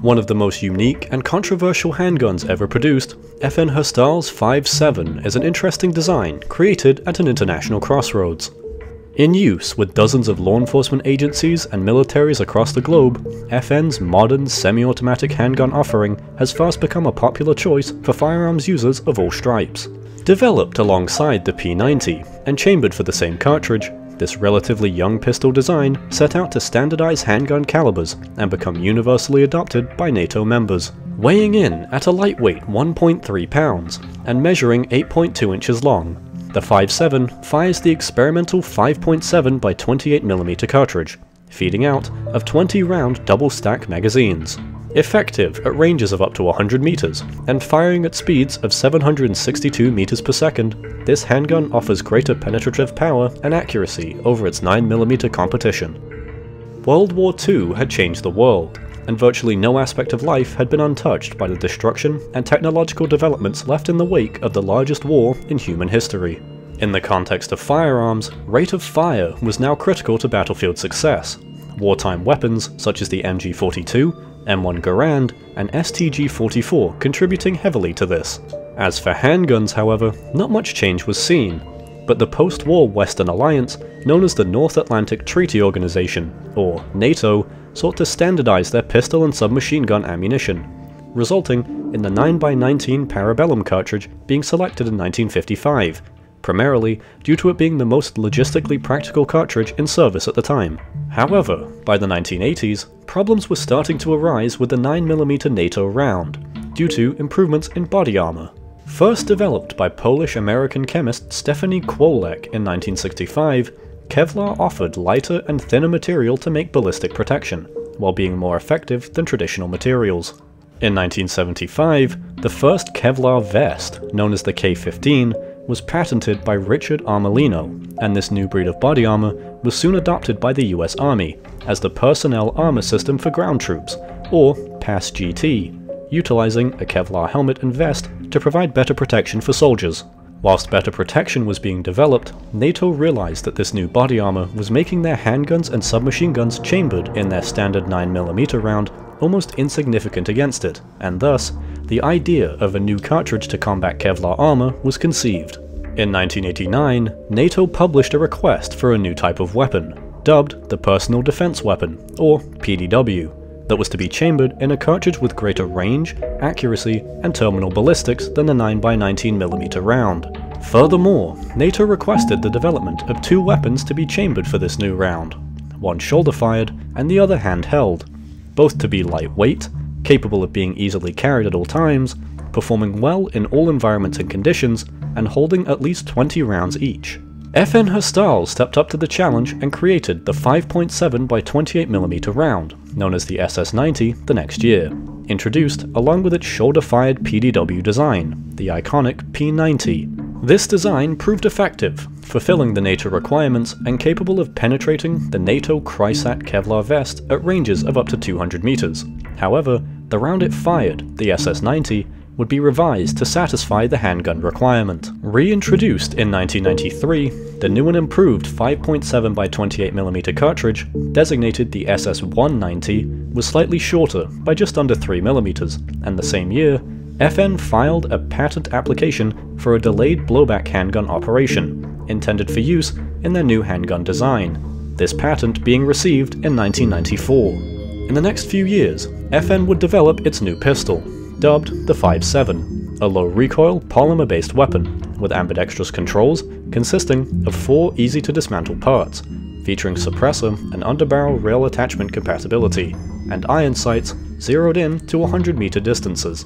One of the most unique and controversial handguns ever produced, FN Herstal's 5.7 is an interesting design created at an international crossroads. In use with dozens of law enforcement agencies and militaries across the globe, FN's modern semi-automatic handgun offering has fast become a popular choice for firearms users of all stripes. Developed alongside the P90 and chambered for the same cartridge, this relatively young pistol design set out to standardize handgun calibers and become universally adopted by NATO members. Weighing in at a lightweight 1.3 pounds and measuring 8.2 inches long, the 5.7 fires the experimental 5.7 by 28mm cartridge, feeding out of 20-round double-stack magazines. Effective at ranges of up to 100 meters and firing at speeds of 762 meters per second, this handgun offers greater penetrative power and accuracy over its 9mm competition. World War II had changed the world, and virtually no aspect of life had been untouched by the destruction and technological developments left in the wake of the largest war in human history. In the context of firearms, rate of fire was now critical to battlefield success. Wartime weapons such as the MG42, M1 Garand, and STG-44 contributing heavily to this. As for handguns, however, not much change was seen, but the post-war Western Alliance, known as the North Atlantic Treaty Organization, or NATO, sought to standardize their pistol and submachine gun ammunition, resulting in the 9x19 Parabellum cartridge being selected in 1955, primarily due to it being the most logistically practical cartridge in service at the time. However, by the 1980s, problems were starting to arise with the 9mm NATO round, due to improvements in body armor. First developed by Polish-American chemist Stefani Kwolek in 1965, Kevlar offered lighter and thinner material to make ballistic protection, while being more effective than traditional materials. In 1975, the first Kevlar vest, known as the K-15, was patented by Richard Armelino, and this new breed of body armor was soon adopted by the US Army as the Personnel Armor System for Ground Troops, or PAS-GT, utilizing a Kevlar helmet and vest to provide better protection for soldiers. Whilst better protection was being developed, NATO realized that this new body armor was making their handguns and submachine guns chambered in their standard 9mm round almost insignificant against it, and thus, the idea of a new cartridge to combat Kevlar armor was conceived. In 1989, NATO published a request for a new type of weapon, dubbed the Personal Defense Weapon, or PDW, that was to be chambered in a cartridge with greater range, accuracy, and terminal ballistics than the 9x19mm round. Furthermore, NATO requested the development of two weapons to be chambered for this new round, one shoulder-fired and the other handheld, both to be lightweight, capable of being easily carried at all times, performing well in all environments and conditions, and holding at least 20 rounds each. FN Herstal stepped up to the challenge and created the 5.7 by 28mm round, known as the SS90, the next year, introduced along with its shoulder-fired PDW design, the iconic P90. This design proved effective, fulfilling the NATO requirements and capable of penetrating the NATO Chrysat Kevlar vest at ranges of up to 200 meters. However, the round it fired, the SS90, would be revised to satisfy the handgun requirement. Reintroduced in 1993, the new and improved 5.7 by 28mm cartridge, designated the SS190, was slightly shorter by just under 3mm, and the same year, FN filed a patent application for a delayed blowback handgun operation, intended for use in their new handgun design, this patent being received in 1994. In the next few years, FN would develop its new pistol, dubbed the 5.7, a low-recoil, polymer-based weapon, with ambidextrous controls consisting of 4 easy-to-dismantle parts, featuring suppressor and underbarrel rail attachment compatibility, and iron sights zeroed in to 100-meter distances.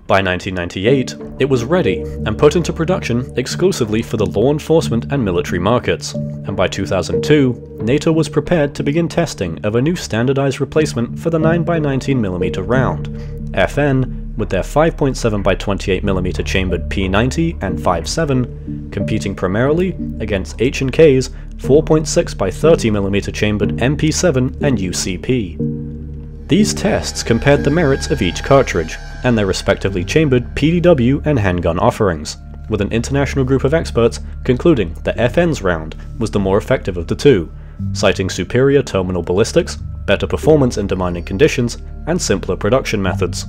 By 1998, it was ready and put into production exclusively for the law enforcement and military markets, and by 2002, NATO was prepared to begin testing of a new standardized replacement for the 9x19mm round. FN, with their 5.7 by 28mm chambered P90 and 5.7, competing primarily against H&K's 4.6 by 30mm chambered MP7 and UCP. These tests compared the merits of each cartridge, and their respectively chambered PDW and handgun offerings, with an international group of experts concluding that FN's round was the more effective of the two, citing superior terminal ballistics, better performance in demanding conditions, and simpler production methods.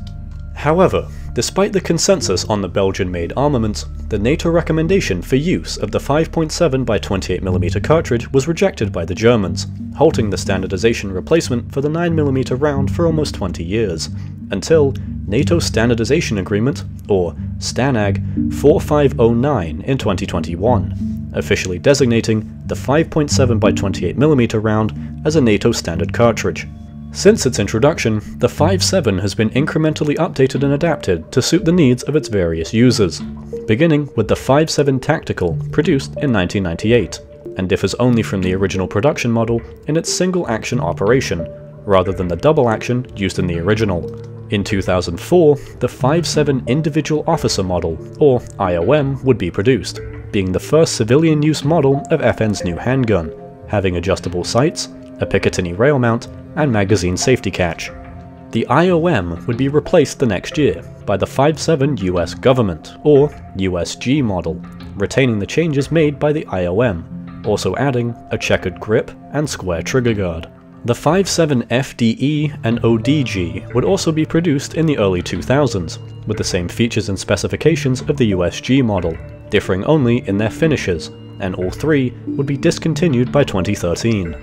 However, despite the consensus on the Belgian-made armaments, the NATO recommendation for use of the 5.7 by 28mm cartridge was rejected by the Germans, halting the standardization replacement for the 9mm round for almost 20 years, until NATO Standardization Agreement, or STANAG, 4509 in 2021, officially designating the 5.7 by 28mm round as a NATO standard cartridge. Since its introduction, the 5.7 has been incrementally updated and adapted to suit the needs of its various users, beginning with the 5.7 Tactical, produced in 1998, and differs only from the original production model in its single-action operation, rather than the double-action used in the original. In 2004, the 5.7 Individual Officer Model, or IOM, would be produced, being the first civilian-use model of FN's new handgun, having adjustable sights, a Picatinny rail mount, and magazine safety catch. The IOM would be replaced the next year by the 5.7 US Government, or USG model, retaining the changes made by the IOM, also adding a checkered grip and square trigger guard. The 5.7 FDE and ODG would also be produced in the early 2000s, with the same features and specifications of the USG model, differing only in their finishes, and all three would be discontinued by 2013.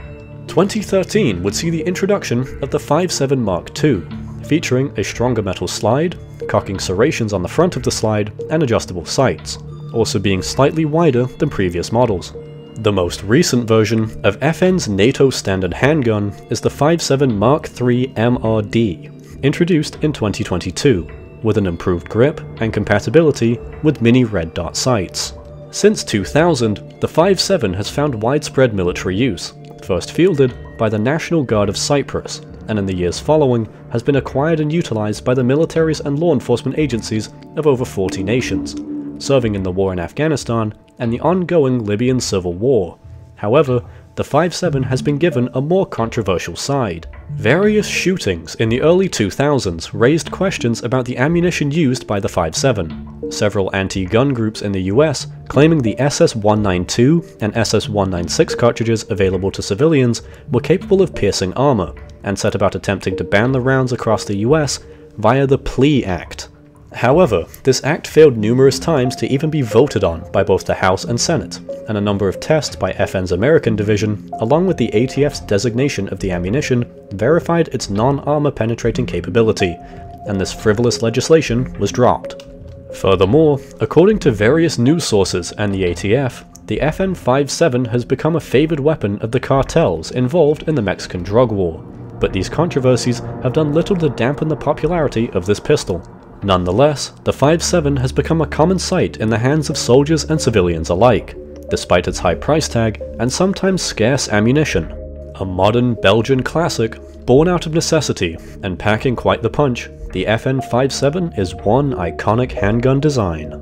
2013 would see the introduction of the 5.7 Mark II, featuring a stronger metal slide, cocking serrations on the front of the slide, and adjustable sights, also being slightly wider than previous models. The most recent version of FN's NATO standard handgun is the 5.7 Mark III MRD, introduced in 2022, with an improved grip and compatibility with mini red dot sights. Since 2000, the 5.7 has found widespread military use, first fielded by the National Guard of Cyprus, and in the years following has been acquired and utilized by the militaries and law enforcement agencies of over 40 nations, serving in the war in Afghanistan and the ongoing Libyan civil war. However, the 5.7 has been given a more controversial side. Various shootings in the early 2000s raised questions about the ammunition used by the 5.7. Several anti-gun groups in the US claiming the SS-192 and SS-196 cartridges available to civilians were capable of piercing armor, and set about attempting to ban the rounds across the US via the PLEA Act. However, this act failed numerous times to even be voted on by both the House and Senate, and a number of tests by FN's American division, along with the ATF's designation of the ammunition, verified its non-armor penetrating capability, and this frivolous legislation was dropped. Furthermore, according to various news sources and the ATF, the FN 5.7 has become a favored weapon of the cartels involved in the Mexican drug war, but these controversies have done little to dampen the popularity of this pistol. Nonetheless, the 5.7 has become a common sight in the hands of soldiers and civilians alike, despite its high price tag and sometimes scarce ammunition. A modern Belgian classic, born out of necessity and packing quite the punch, the FN 5.7 is one iconic handgun design.